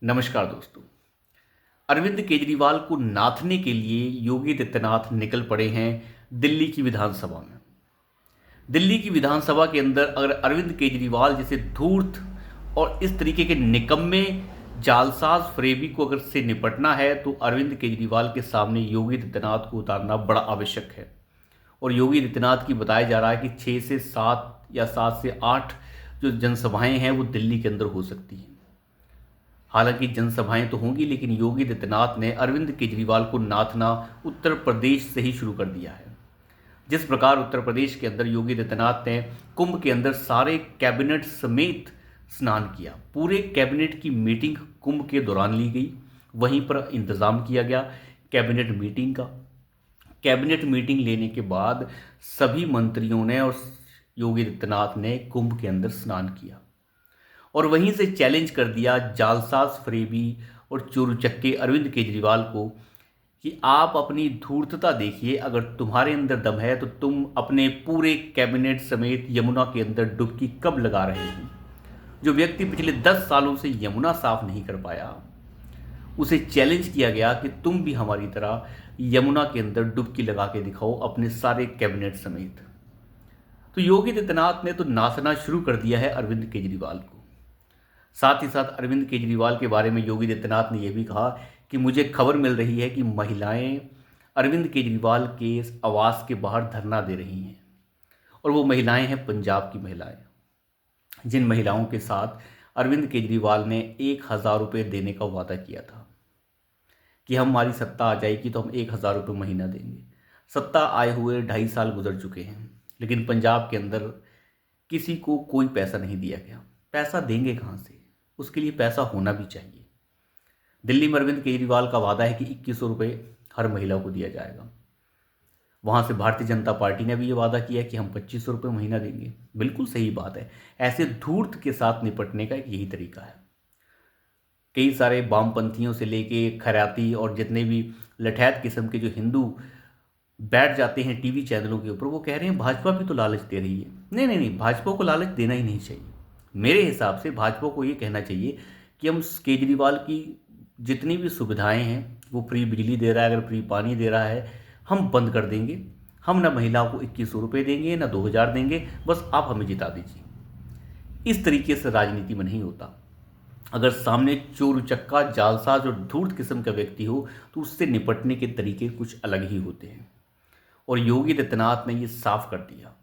नमस्कार दोस्तों। अरविंद केजरीवाल को नाथने के लिए योगी आदित्यनाथ निकल पड़े हैं दिल्ली की विधानसभा में। दिल्ली की विधानसभा के अंदर अगर अरविंद केजरीवाल जैसे धूर्त और इस तरीके के निकम्मे जालसाज फरेबी को अगर से निपटना है तो अरविंद केजरीवाल के सामने योगी आदित्यनाथ को उतारना बड़ा आवश्यक है। और योगी आदित्यनाथ की बताया जा रहा है कि 6 से 7 या 7 से 8 जो जनसभाएं हैं वो दिल्ली के अंदर हो सकती हैं। हालांकि जनसभाएं तो होंगी, लेकिन योगी आदित्यनाथ ने अरविंद केजरीवाल को नाथना उत्तर प्रदेश से ही शुरू कर दिया है। जिस प्रकार उत्तर प्रदेश के अंदर योगी आदित्यनाथ ने कुंभ के अंदर सारे कैबिनेट समेत स्नान किया, पूरे कैबिनेट की मीटिंग कुंभ के दौरान ली गई, वहीं पर इंतज़ाम किया गया कैबिनेट मीटिंग का। कैबिनेट मीटिंग लेने के बाद सभी मंत्रियों ने और योगी आदित्यनाथ ने कुंभ के अंदर स्नान किया और वहीं से चैलेंज कर दिया जालसाज फरेबी और चोरूचक्के अरविंद केजरीवाल को कि आप अपनी धूर्तता देखिए, अगर तुम्हारे अंदर दम है तो तुम अपने पूरे कैबिनेट समेत यमुना के अंदर डुबकी कब लगा रहे हो। जो व्यक्ति पिछले 10 सालों से यमुना साफ नहीं कर पाया, उसे चैलेंज किया गया कि तुम भी हमारी तरह यमुना के अंदर डुबकी लगा के दिखाओ अपने सारे कैबिनेट समेत। तो योगी आदित्यनाथ ने तो नाचना शुरू कर दिया है अरविंद केजरीवाल को। साथ ही साथ अरविंद केजरीवाल के बारे में योगी आदित्यनाथ ने यह भी कहा कि मुझे खबर मिल रही है कि महिलाएं अरविंद केजरीवाल के इस आवास के बाहर धरना दे रही हैं, और वो महिलाएं हैं पंजाब की महिलाएं, जिन महिलाओं के साथ अरविंद केजरीवाल ने 1,000 रुपये देने का वादा किया था कि हमारी सत्ता आ जाएगी तो हम 1,000 रुपये महीना देंगे। सत्ता आए हुए 2.5 साल गुजर चुके हैं, लेकिन पंजाब के अंदर किसी को कोई पैसा नहीं दिया गया। पैसा देंगे कहाँ से? उसके लिए पैसा होना भी चाहिए। दिल्ली में अरविंद केजरीवाल का वादा है कि 2,100 रुपये हर महिला को दिया जाएगा। वहाँ से भारतीय जनता पार्टी ने भी ये वादा किया कि हम 2,500 रुपये महीना देंगे। बिल्कुल सही बात है। ऐसे धूर्त के साथ निपटने का यही तरीका है। कई सारे वामपंथियों से लेके खैराती और जितने भी लठैत किस्म के जो हिंदू बैठ जाते हैं टीवी चैनलों के ऊपर, वो कह रहे हैं भाजपा भी तो लालच दे रही है। नहीं नहीं नहीं, भाजपा को लालच देना ही नहीं चाहिए। मेरे हिसाब से भाजपा को ये कहना चाहिए कि हम केजरीवाल की जितनी भी सुविधाएं हैं, वो फ्री बिजली दे रहा है, अगर फ्री पानी दे रहा है, हम बंद कर देंगे। हम ना महिलाओं को 2,100 रुपये देंगे ना 2,000 देंगे, बस आप हमें जिता दीजिए। इस तरीके से राजनीति में नहीं होता। अगर सामने चोर उचक्का जालसाज और धूर्त किस्म का व्यक्ति हो तो उससे निपटने के तरीके कुछ अलग ही होते हैं। और योगी आदित्यनाथ ने ये साफ कर दिया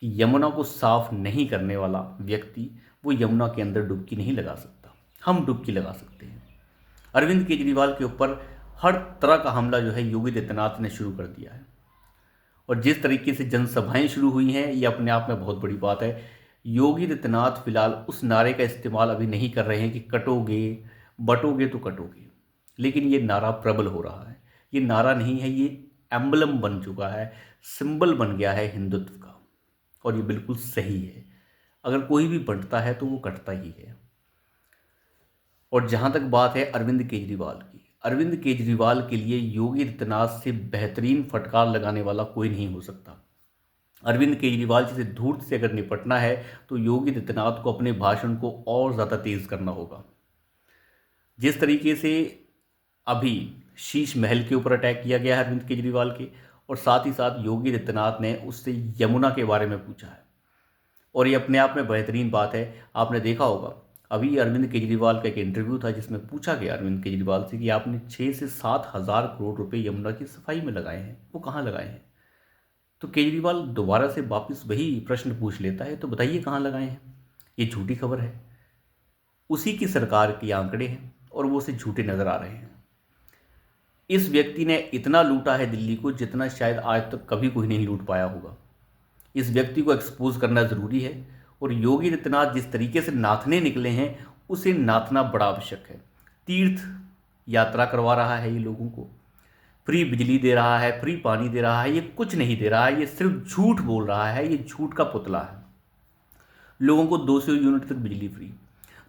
कि यमुना को साफ नहीं करने वाला व्यक्ति वो यमुना के अंदर डुबकी नहीं लगा सकता। हम डुबकी लगा सकते हैं। अरविंद केजरीवाल के ऊपर हर तरह का हमला जो है योगी आदित्यनाथ ने शुरू कर दिया है। और जिस तरीके से जनसभाएं शुरू हुई हैं, ये अपने आप में बहुत बड़ी बात है। योगी आदित्यनाथ फिलहाल उस नारे का इस्तेमाल अभी नहीं कर रहे हैं कि कटोगे बटोगे तो कटोगे, लेकिन ये नारा प्रबल हो रहा है। ये नारा नहीं है, ये एम्बलम बन चुका है, सिंबल बन गया है हिंदुत्व का। और ये बिल्कुल सही है। अगर कोई भी बंटता है तो वो कटता ही है। और जहाँ तक बात है अरविंद केजरीवाल की, अरविंद केजरीवाल के लिए योगी आदित्यनाथ से बेहतरीन फटकार लगाने वाला कोई नहीं हो सकता। अरविंद केजरीवाल जैसे धूर्त से अगर निपटना है तो योगी आदित्यनाथ को अपने भाषण को और ज़्यादा तेज़ करना होगा। जिस तरीके से अभी शीश महल के ऊपर अटैक किया गया है अरविंद केजरीवाल के, और साथ ही साथ योगी आदित्यनाथ ने उससे यमुना के बारे में पूछा है, और ये अपने आप में बेहतरीन बात है। आपने देखा होगा अभी अरविंद केजरीवाल का एक इंटरव्यू था जिसमें पूछा गया अरविंद केजरीवाल से कि आपने 6 से 7 हज़ार करोड़ रुपए यमुना की सफाई में लगाए हैं, वो कहाँ लगाए हैं? तो केजरीवाल दोबारा से वापस वही प्रश्न पूछ लेता है, तो बताइए कहाँ लगाए हैं? ये झूठी खबर है। उसी की सरकार के आंकड़े हैं और वो उसे झूठे नजर आ रहे हैं। इस व्यक्ति ने इतना लूटा है दिल्ली को जितना शायद आज तक कभी कोई नहीं लूट पाया होगा। इस व्यक्ति को एक्सपोज करना ज़रूरी है। और योगी आदित्यनाथ जिस तरीके से नाथने निकले हैं, उसे नाथना बड़ा आवश्यक है। तीर्थ यात्रा करवा रहा है ये लोगों को, फ्री बिजली दे रहा है, फ्री पानी दे रहा है, ये कुछ नहीं दे रहा है, ये सिर्फ झूठ बोल रहा है। ये झूठ का पुतला है। लोगों को 200 यूनिट तक बिजली फ्री,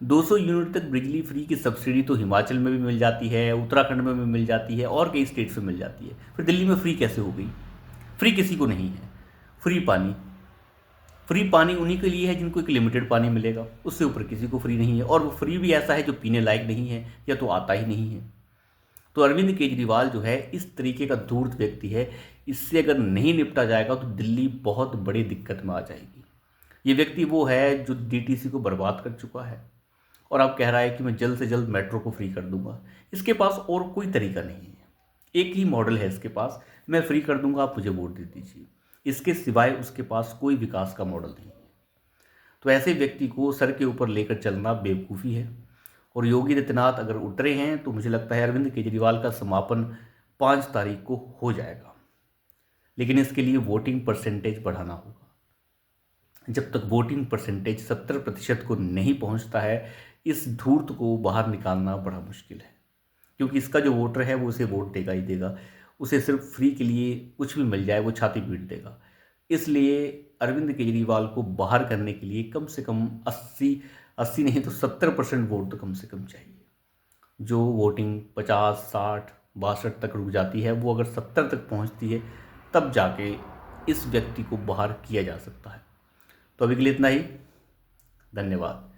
200 यूनिट तक बिजली फ्री की सब्सिडी तो हिमाचल में भी मिल जाती है, उत्तराखंड में भी मिल जाती है और कई स्टेट्स में मिल जाती है। फिर दिल्ली में फ्री कैसे हो गई? फ्री किसी को नहीं है। फ्री पानी, फ्री पानी उन्हीं के लिए है जिनको एक लिमिटेड पानी मिलेगा, उससे ऊपर किसी को फ्री नहीं है, और वो फ्री भी ऐसा है जो पीने लायक नहीं है या तो आता ही नहीं है। तो अरविंद केजरीवाल जो है इस तरीके का धूर्त व्यक्ति है, इससे अगर नहीं निपटा जाएगा तो दिल्ली बहुत बड़ी दिक्कत में आ जाएगी। ये व्यक्ति वो है जो डीटीसी को बर्बाद कर चुका है और अब कह रहा है कि मैं जल्द से जल्द मेट्रो को फ्री कर दूंगा। इसके पास और कोई तरीका नहीं है, एक ही मॉडल है इसके पास, मैं फ्री कर दूंगा, आप मुझे वोट दे दीजिए। इसके सिवाय उसके पास कोई विकास का मॉडल नहीं है। तो ऐसे व्यक्ति को सर के ऊपर लेकर चलना बेवकूफ़ी है। और योगी आदित्यनाथ अगर उतरे हैं तो मुझे लगता है अरविंद केजरीवाल का समापन 5 तारीख को हो जाएगा, लेकिन इसके लिए वोटिंग परसेंटेज बढ़ाना होगा। जब तक वोटिंग परसेंटेज 70% को नहीं पहुंचता है, इस धूर्त को बाहर निकालना बड़ा मुश्किल है, क्योंकि इसका जो वोटर है वो उसे वोट देगा ही देगा। उसे सिर्फ फ्री के लिए कुछ भी मिल जाए वो छाती पीट देगा। इसलिए अरविंद केजरीवाल को बाहर करने के लिए कम से कम 80 नहीं तो 70% वोट तो कम से कम चाहिए। जो वोटिंग 50, 60, 62 तक रुक जाती है, वो अगर 70 तक पहुंचती है तब जाके इस व्यक्ति को बाहर किया जा सकता है। तो अभी के लिए इतना ही, धन्यवाद।